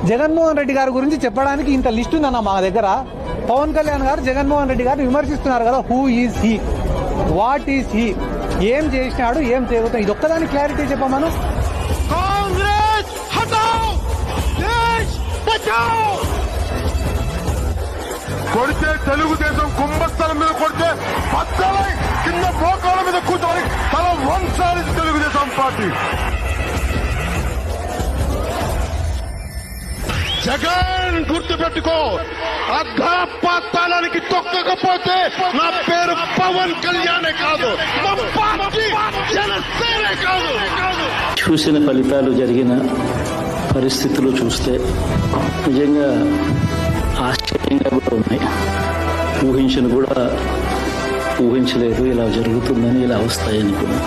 జగన్మోహన్ రెడ్డి గారి గురించి చెప్పడానికి ఇంత లిస్ట్ ఉందన్న మా దగ్గర. పవన్ కళ్యాణ్ గారు జగన్మోహన్ రెడ్డి గారిని విమర్శిస్తున్నారు కదా. Who is he, what is he, ఏం చేసినాడు, ఏం చేయబోతున్నాడు, ఇది ఒక్కదాని క్లారిటీ చెప్పమను. కాంగ్రెస్ హటాओ, దేశ్ బచాओ. కొడితే తెలుగుదేశం కుంభస్థలం మీద కొడితే బద్దలై కింద మోకాళ్ళ మీద కూర్చొని తల వంచాలి తెలుగుదేశం పార్టీ. జగన్ గుర్తుపెట్టుకో, అర్ధపాతాళానికి తొక్కకపోతే నా పేరు పవన్ కళ్యాణే కాదు, మా పార్టీ జనసేనే కాదు. చూసిన ఫలితాలు, జరిగిన పరిస్థితులు చూస్తే నిజంగా ఆశ్చర్యంగా కూడా ఉన్నాయి. ఊహించలేదు ఇలా జరుగుతుందని, ఇలా వస్తాయని కూడా.